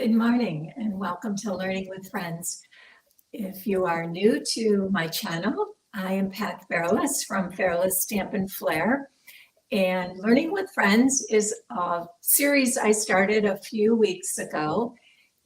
Good morning and welcome to Learning with Friends. If you are new to my channel, I am Pat Fairless from Fairless Stamp and Flair. And Learning with Friends is a series I started a few weeks ago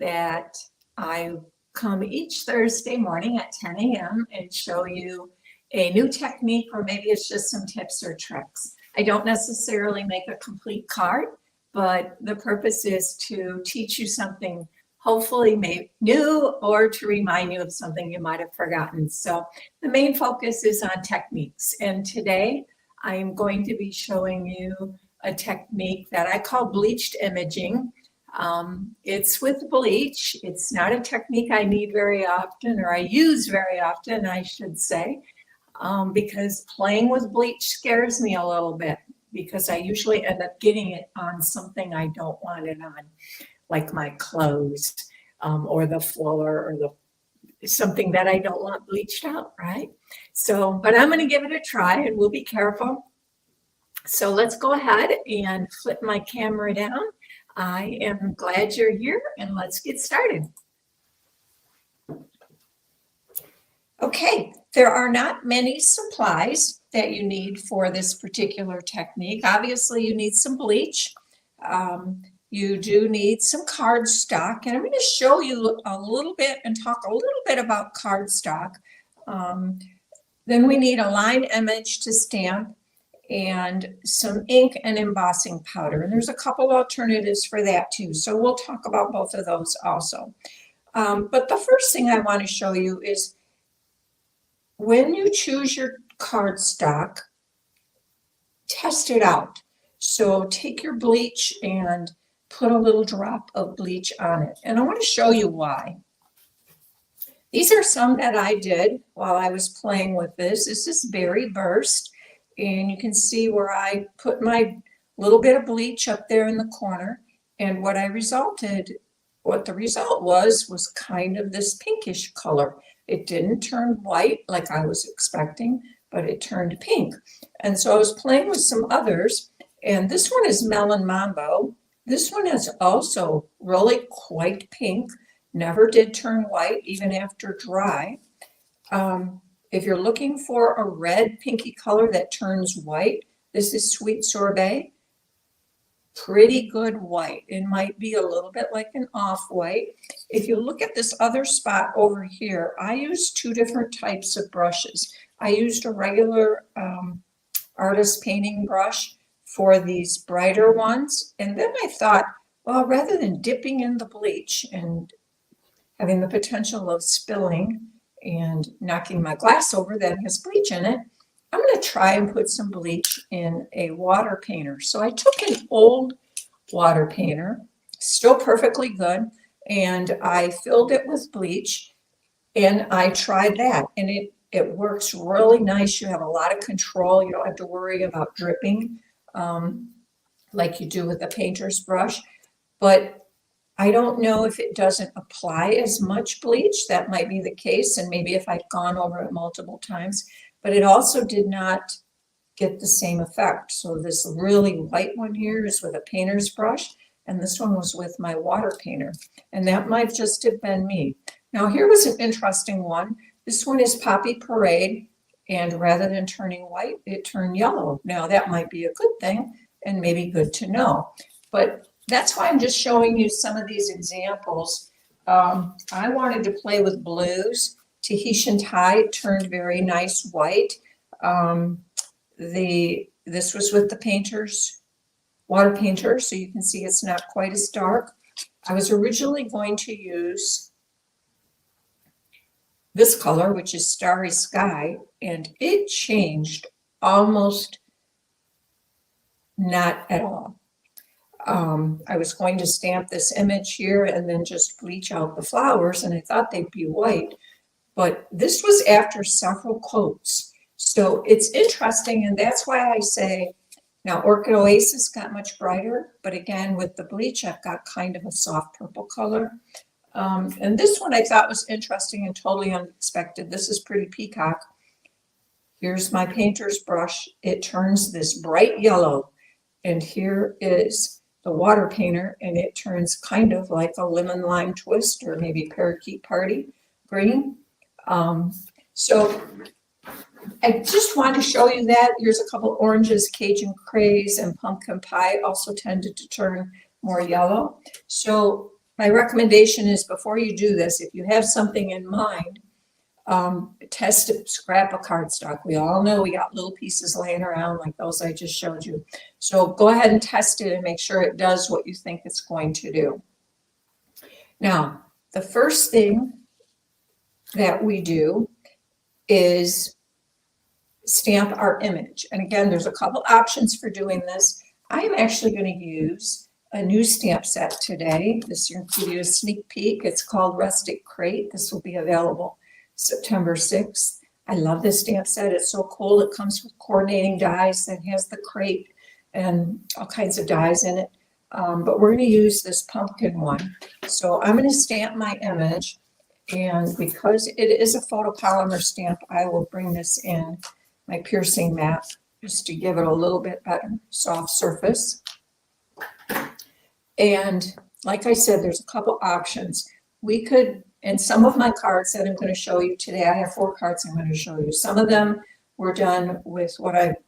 that I come each Thursday morning at 10 a.m. and show you a new technique, or maybe it's just some tips or tricks. I don't necessarily make a complete card, but the purpose is to teach you something hopefully new or to remind you of something you might have forgotten. So the main focus is on techniques. And today I am going to be showing you a technique that I call bleached imaging. It's with bleach. It's not a technique I need very often, or I use very often, I should say, because playing with bleach scares me a little bit, because I usually end up getting it on something I don't want it on, like my clothes, or the floor, or something that I don't want bleached out, right? So, but I'm going to give it a try and we'll be careful. So let's go ahead and flip my camera down. I am glad you're here and let's get started. Okay, there are not many supplies that you need for this particular technique. Obviously, you need some bleach. You do need some cardstock, and I'm going to show you a little bit and talk a little bit about cardstock. Then we need a line image to stamp and some ink and embossing powder. And there's a couple alternatives for that too. So we'll talk about both of those also. But the first thing I want to show you is when you choose your cardstock, test it out. So take your bleach and put a little drop of bleach on it. And I want to show you why. These are some that I did while I was playing with this. This is Berry Burst. And you can see where I put my little bit of bleach up there in the corner. And what the result was kind of this pinkish color. It didn't turn white like I was expecting, but it turned pink. And so I was playing with some others. And this one is Melon Mambo. This one is also really quite pink. Never did turn white, even after dry. If you're looking for a red pinky color that turns white, this is Sweet Sorbet. Pretty good white. It might be a little bit like an off-white. If you look at this other spot over here, I used two different types of brushes. I used a regular artist painting brush for these brighter ones. And then I thought, well, rather than dipping in the bleach and having the potential of spilling and knocking my glass over that has bleach in it, I'm going to try and put some bleach in a water painter. So I took an old water painter, still perfectly good, and I filled it with bleach, and I tried that, and it works really nice. You have a lot of control. You don't have to worry about dripping like you do with a painter's brush. But I don't know if it doesn't apply as much bleach. That might be the case, and maybe if I'd gone over it multiple times. But it also did not get the same effect. So this really white one here is with a painter's brush, and this one was with my water painter. And that might just have been me. Now here was an interesting one. This one is Poppy Parade, and rather than turning white, it turned yellow. Now that might be a good thing and maybe good to know. But that's why I'm just showing you some of these examples. I wanted to play with blues. Tahitian Tide turned very nice white. This was with the painter's water painter, so you can see it's not quite as dark. I was originally going to use this color, which is Starry Sky, and it changed almost not at all. I was going to stamp this image here and then just bleach out the flowers, and I thought they'd be white. But this was after several coats. So it's interesting, and that's why I say, now Orchid Oasis got much brighter, but again, with the bleach, I've got kind of a soft purple color. And this one I thought was interesting and totally unexpected. This is Pretty Peacock. Here's my painter's brush. It turns this bright yellow, and here is the water painter and it turns kind of like a lemon lime twist or maybe parakeet party green. So I just want to show you that. Here's a couple oranges, Cajun craze and pumpkin pie also tended to turn more yellow. So my recommendation is before you do this, if you have something in mind, test it, scrap a cardstock. We all know we got little pieces laying around like those I just showed you. So go ahead and test it and make sure it does what you think it's going to do. Now, the first thing that we do is stamp our image. And again, there's a couple options for doing this. I am actually going to use a new stamp set today. This year, give you a sneak peek. It's called Rustic Crate. This will be available September 6th. I love this stamp set. It's so cool. It comes with coordinating dies that has the crate and all kinds of dies in it. But we're going to use this pumpkin one. So I'm going to stamp my image. And because it is a photopolymer stamp, I will bring this in my piercing mat just to give it a little bit better soft surface. And like I said, there's a couple options. We could, in some of my cards that I'm going to show you today, I have 4 cards I'm going to show you. Some of them were done with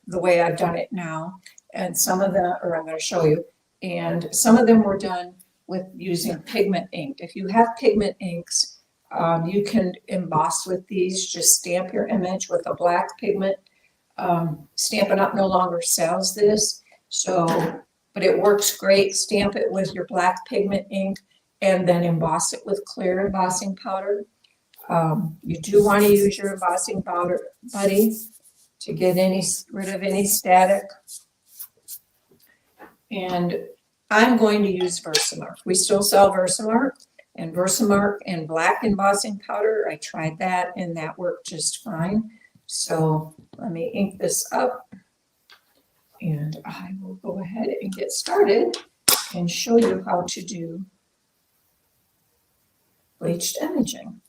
the way I've done it now, and some of them, or I'm going to show you, and some of them were done with using pigment ink. If you have pigment inks, you can emboss with these. Just stamp your image with a black pigment. Stampin' Up! No longer sells this, but it works great. Stamp it with your black pigment ink and then emboss it with clear embossing powder. You do want to use your embossing powder, buddy, to get rid of any static. And I'm going to use Versamark. We still sell Versamark and black embossing powder. I tried that and that worked just fine. So let me ink this up and I will go ahead and get started and show you how to do bleached imaging.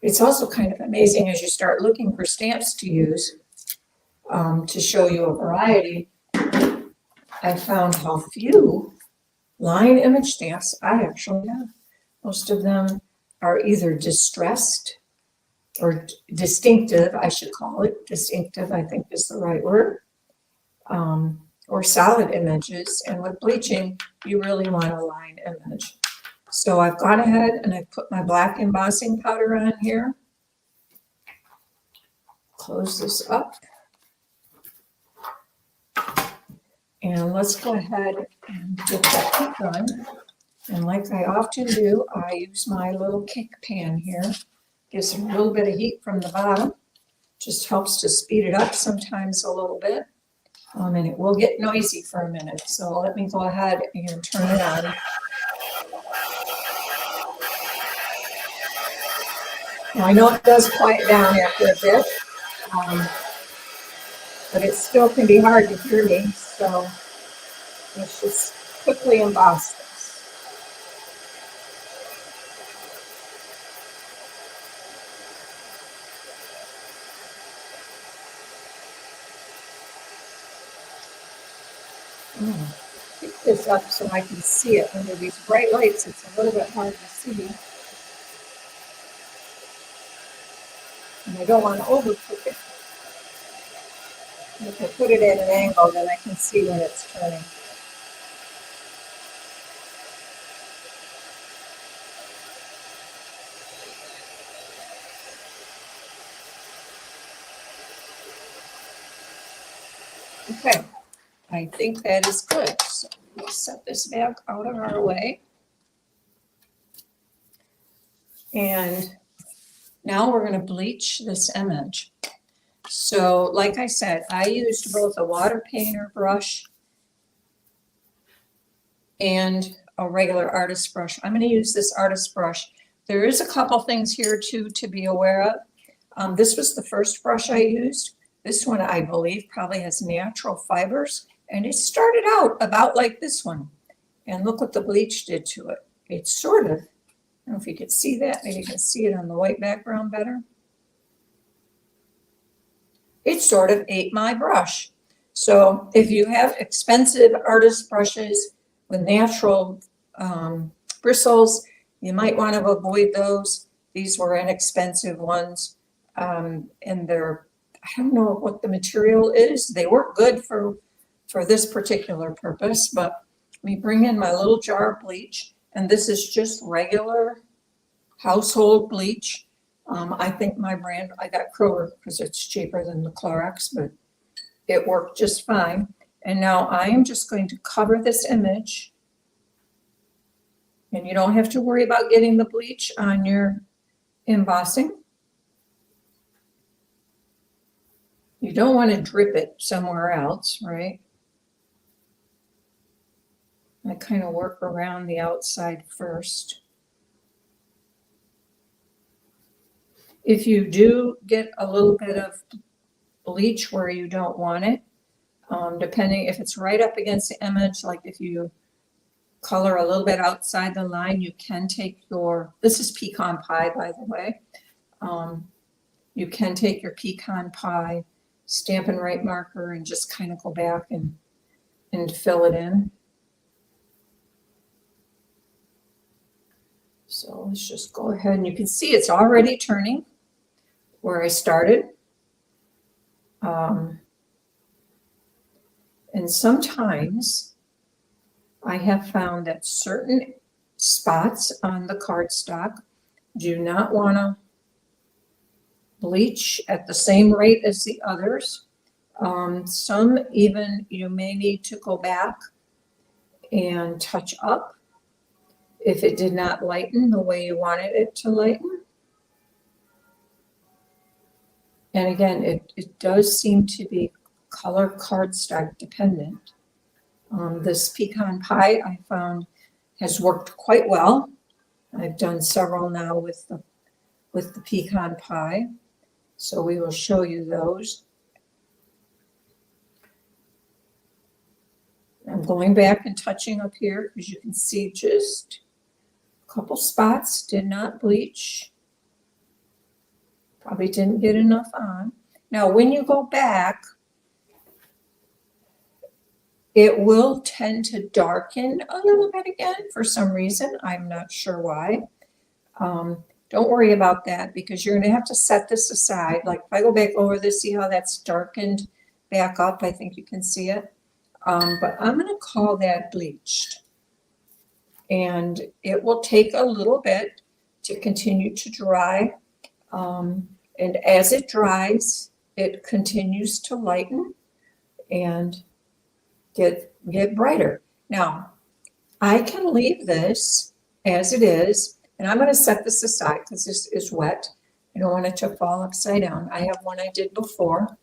It's also kind of amazing as you start looking for stamps to use to show you a variety. I found how few line image stamps I actually have. Most of them are either distressed or distinctive, I should call it. Distinctive, I think is the right word. Or solid images. And with bleaching, you really want a line image. So I've gone ahead and I've put my black embossing powder on here. Close this up. And let's go ahead and get that kick on. And like I often do, I use my little kick pan here. Gives a little bit of heat from the bottom. Just helps to speed it up sometimes a little bit. And it will get noisy for a minute. So let me go ahead and turn it on. Now I know it does quiet down after a bit, but it still can be hard to hear me. So let's just quickly emboss this. Pick this up so I can see it. Under these bright lights, it's a little bit hard to see. And I don't want to overcook it. If I put it at an angle, then I can see when it's turning. Okay. I think that is good. So we'll set this back out of our way. And now we're going to bleach this image. So like I said, I used both a water painter brush and a regular artist brush. I'm going to use this artist brush. There is a couple things here too to be aware of. This was the first brush I used. This one, I believe, probably has natural fibers. And it started out about like this one. And look what the bleach did to it. It sort of, I don't know if you could see that. Maybe you can see it on the white background better. It sort of ate my brush. So if you have expensive artist brushes with natural bristles, you might want to avoid those. These were inexpensive ones, and they're, I don't know what the material is. They work good for this particular purpose, but let me bring in my little jar of bleach, and this is just regular household bleach. I think my brand, I got Kroger because it's cheaper than the Clorox, but it worked just fine. And now I am just going to cover this image. And you don't have to worry about getting the bleach on your embossing. You don't want to drip it somewhere else, right? I kind of work around the outside first. If you do get a little bit of bleach where you don't want it, depending if it's right up against the image, like if you color a little bit outside the line, you can take your, this is pecan pie, by the way. You can take your pecan pie Stampin' Right marker and just kind of go back and fill it in. So let's just go ahead, and you can see it's already turning where I started. And sometimes I have found that certain spots on the cardstock do not want to bleach at the same rate as the others. Some even you may need to go back and touch up if it did not lighten the way you wanted it to lighten. And again, it does seem to be color cardstock dependent. This pecan pie I found has worked quite well. I've done several now with the pecan pie, so we will show you those. I'm going back and touching up here because you can see just a couple spots did not bleach. Probably didn't get enough on. Now, when you go back, it will tend to darken a little bit again for some reason. I'm not sure why. Don't worry about that because you're going to have to set this aside. Like if I go back over this, see how that's darkened back up? I think you can see it. But I'm going to call that bleached. And it will take a little bit to continue to dry. And as it dries, it continues to lighten and get brighter. Now, I can leave this as it is, and I'm going to set this aside because this is wet. I don't want it to fall upside down. I have one I did before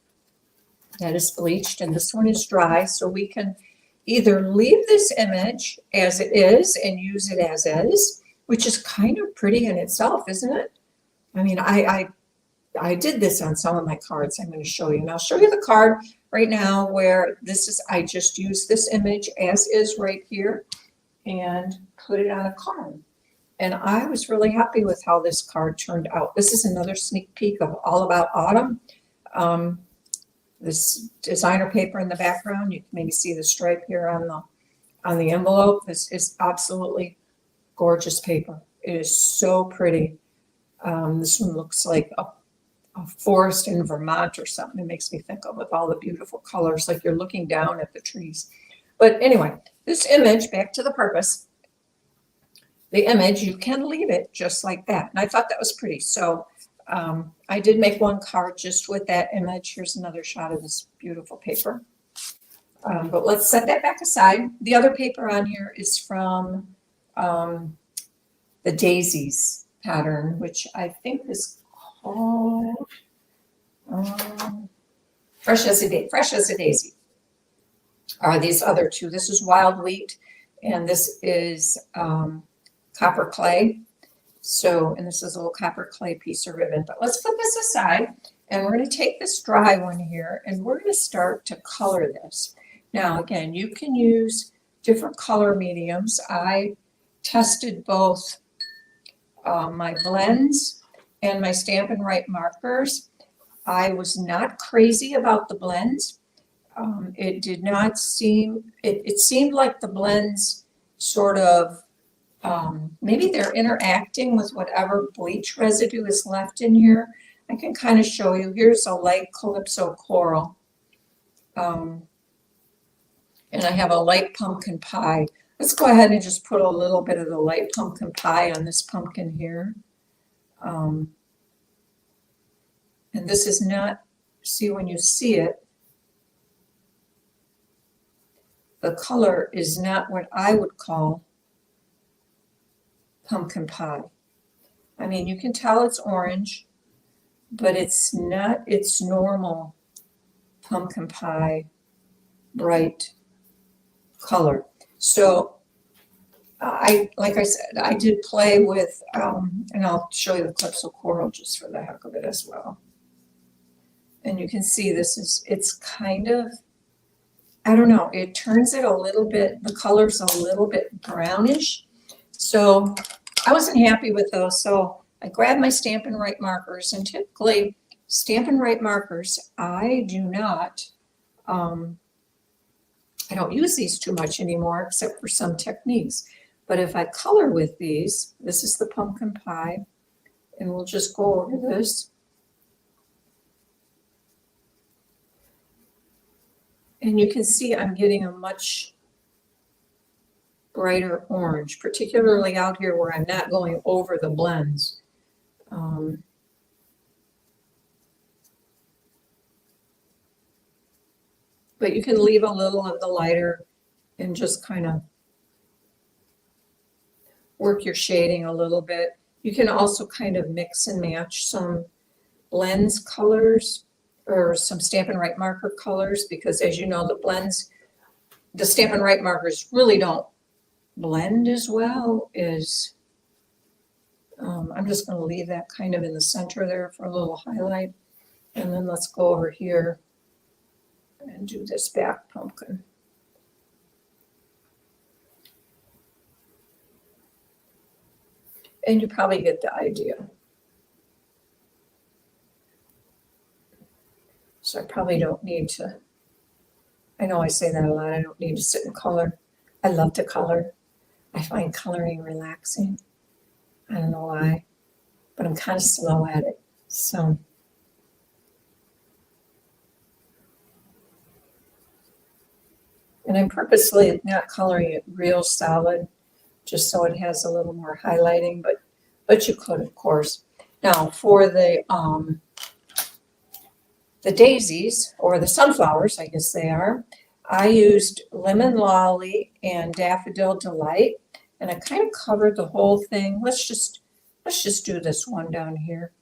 that is bleached, and this one is dry, so we can either leave this image as it is and use it as is, which is kind of pretty in itself, isn't it? I mean, I did this on some of my cards. I'm going to show you. And I'll show you the card right now where this is, I just used this image as is right here and put it on a card. And I was really happy with how this card turned out. This is another sneak peek of All About Autumn. This designer paper in the background, you can maybe see the stripe here on the envelope. This is absolutely gorgeous paper. It is so pretty. This one looks like a forest in Vermont or something. It makes me think of with all the beautiful colors, like you're looking down at the trees. But anyway, this image, back to the purpose, the image, you can leave it just like that. And I thought that was pretty. So I did make one card just with that image. Here's another shot of this beautiful paper. But let's set that back aside. The other paper on here is from the Daisies pattern, which I think is called Fresh as a Daisy. Are these other two? This is Wild Wheat, and this is copper clay. So, and this is a little copper clay piece of ribbon. But let's put this aside, and we're going to take this dry one here, and we're going to start to color this. Now, again, you can use different color mediums. I tested both my blends and my Stampin' Right markers. I was not crazy about the blends. It did not seem, it seemed like the blends sort of, maybe they're interacting with whatever bleach residue is left in here. I can kind of show you. Here's a light calypso coral. And I have a light pumpkin pie. Let's go ahead and just put a little bit of the light pumpkin pie on this pumpkin here. And this is not, see, when you see it, the color is not what I would call pumpkin pie. I mean, you can tell it's orange, but it's not its normal pumpkin pie bright color. So like I said, I did play with, and I'll show you the calypso coral just for the heck of it as well. And you can see it's kind of, I don't know, it turns it a little bit, the color's a little bit brownish. So I wasn't happy with those. So I grabbed my Stampin' Write markers, and typically Stampin' Write markers, I do not, I don't use these too much anymore except for some techniques. But if I color with these, this is the pumpkin pie, and we'll just go over this. And you can see I'm getting a much brighter orange, particularly out here where I'm not going over the blends. But you can leave a little of the lighter and just kind of work your shading a little bit. You can also kind of mix and match some blends colors or some Stampin' Write marker colors, because as you know, the blends, the Stampin' Write markers really don't blend as well as, I'm just going to leave that kind of in the center there for a little highlight. And then let's go over here and do this back pumpkin. And you probably get the idea. So I probably don't need to, I know I say that a lot, I don't need to sit and color. I love to color. I find coloring relaxing. I don't know why, but I'm kind of slow at it. So and I'm purposely not coloring it real solid, just so it has a little more highlighting, but you could, of course. Now for the daisies, or the sunflowers, I guess they are, I used Lemon Lolly and Daffodil Delight, and I kind of covered the whole thing. Let's just do this one down here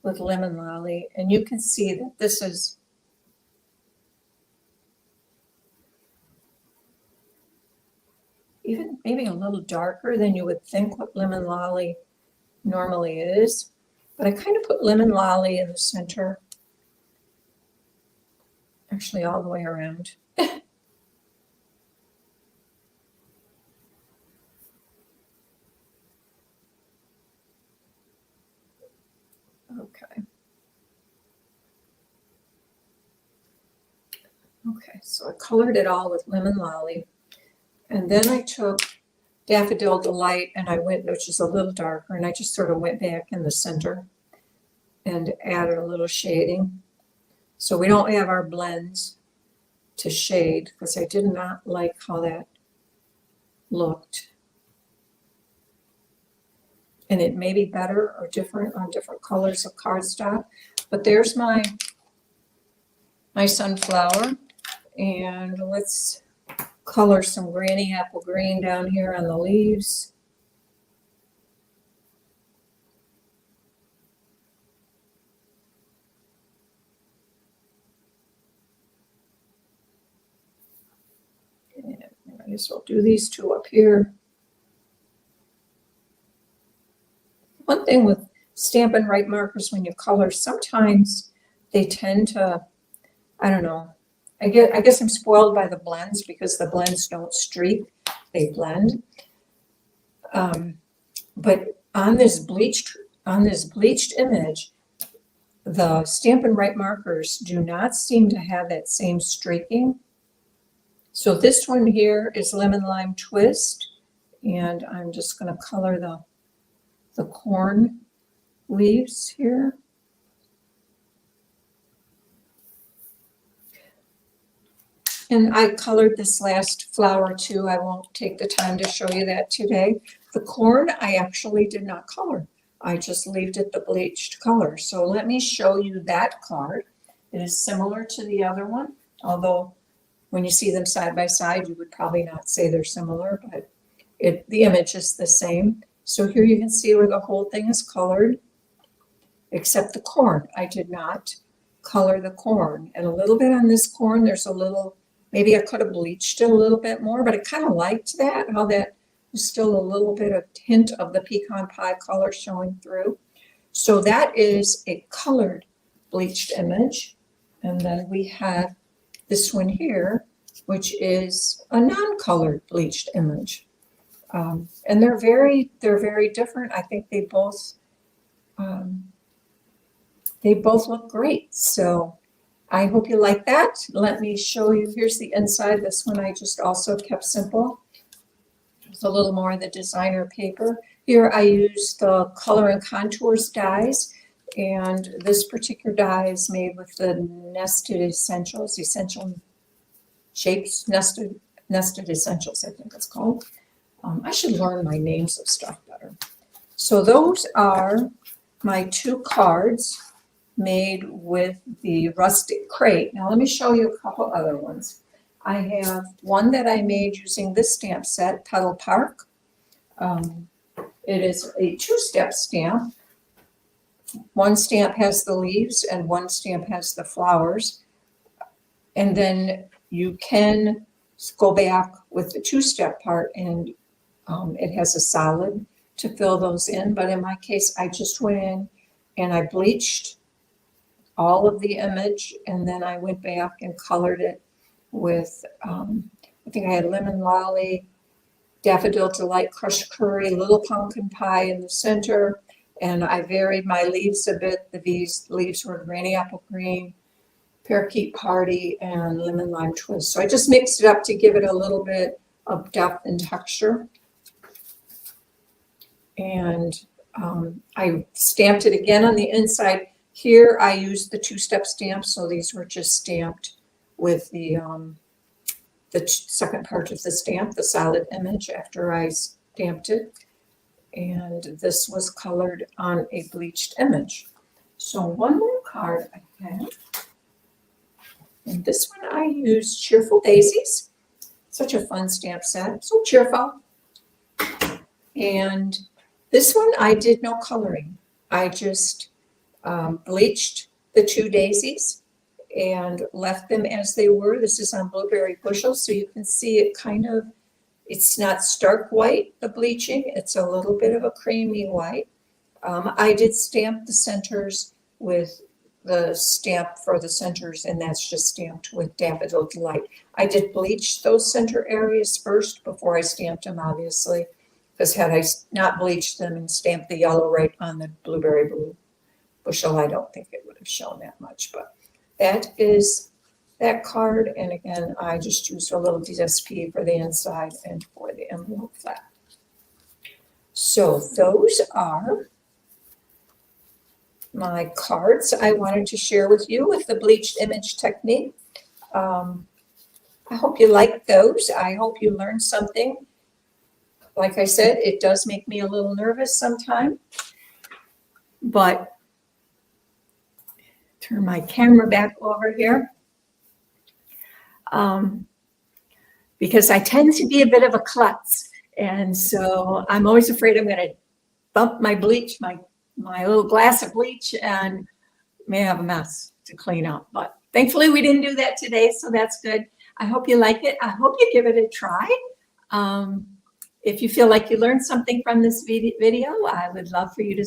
with Lemon Lolly, and you can see that this is even maybe a little darker than you would think what Lemon Lolly normally is. But I kind of put Lemon Lolly in the center, actually all the way around. Okay. Okay, so I colored it all with Lemon Lolly. And then I took Daffodil Delight and I went, which is a little darker, and I just sort of went back in the center and added a little shading. So we don't have our blends to shade, because I did not like how that looked. And it may be better or different on different colors of cardstock. But there's my sunflower. And let's color some Granny Apple Green down here on the leaves. And I guess I'll do these two up here. One thing with Stampin' Write markers when you color, sometimes they tend to, I don't know, I guess I'm spoiled by the blends, because the blends don't streak, they blend. But on this bleached image, the Stampin' Write markers do not seem to have that same streaking. So this one here is Lemon Lime Twist, and I'm just going to color the corn leaves here. And I colored this last flower too. I won't take the time to show you that today. The corn I actually did not color. I just left it the bleached color. So let me show you that card. It is similar to the other one, although when you see them side by side, you would probably not say they're similar, but the image is the same. So here you can see where the whole thing is colored, except the corn. I did not color the corn. And a little bit on this corn, there's a little, maybe I could have bleached it a little bit more, but I kind of liked that, how that was still a little bit of hint of the pecan pie color showing through. So that is a colored bleached image. And then we have this one here, which is a non-colored bleached image. And they're very different. I think they both look great. So I hope you like that. Let me show you. Here's the inside. This one I just also kept simple. With a little more of the designer paper. Here I used the Color and Contours dies. And this particular die is made with the Nested Essentials, Essential Shapes, Nested Essentials, I think it's called. I should learn my names of stuff better. So those are my two cards made with the rustic crate. Now let me show you a couple other ones. I have one that I made using this stamp set, Petal Park. It is a two-step stamp. One stamp has the leaves and one stamp has the flowers. And then you can go back with the two-step part and it has a solid to fill those in. But in my case, I just went in and I bleached all of the image, and then I went back and colored it with, I think I had Lemon Lolly, Daffodil Delight, Crushed Curry, Little Pumpkin Pie in the center, and I varied my leaves a bit. These leaves were Granny Apple Green, Parakeet Party, and Lemon Lime Twist. So I just mixed it up to give it a little bit of depth and texture. And I stamped it again on the inside. Here I used the two-step stamp, so these were just stamped with the second part of the stamp, the solid image after I stamped it. And this was colored on a bleached image. So one more card I have. And this one I used Cheerful Daisies. Such a fun stamp set, so cheerful. And this one I did no coloring. I just bleached the two daisies and left them as they were. This is on blueberry bushels, so you can see it kind of, it's not stark white, the bleaching. It's a little bit of a creamy white. I did stamp the centers with the stamp for the centers, and that's just stamped with Daffodil Delight. I did bleach those center areas first before I stamped them, obviously, because had I not bleached them and stamped the yellow right on the blueberry blue bushel, I don't think it would have shown that much. But that is that card. And again, I just used a little DSP for the inside and for the envelope flap. So those are my cards I wanted to share with you with the bleached image technique. I hope you liked those. I hope you learned something. Like I said, it does make me a little nervous sometimes, but turn my camera back over here. Because I tend to be a bit of a klutz. And so I'm always afraid I'm going to bump my bleach, my little glass of bleach, and may have a mess to clean up. But thankfully we didn't do that today, so that's good. I hope you like it. I hope you give it a try. If you feel like you learned something from this video, I would love for you to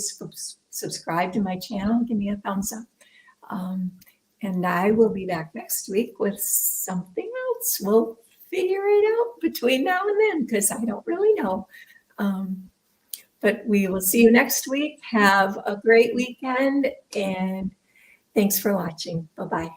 subscribe to my channel. Give me a thumbs up. And I will be back next week with something else. We'll figure it out between now and then because I don't really know. But we will see you next week. Have a great weekend and Thanks for watching. Bye-bye.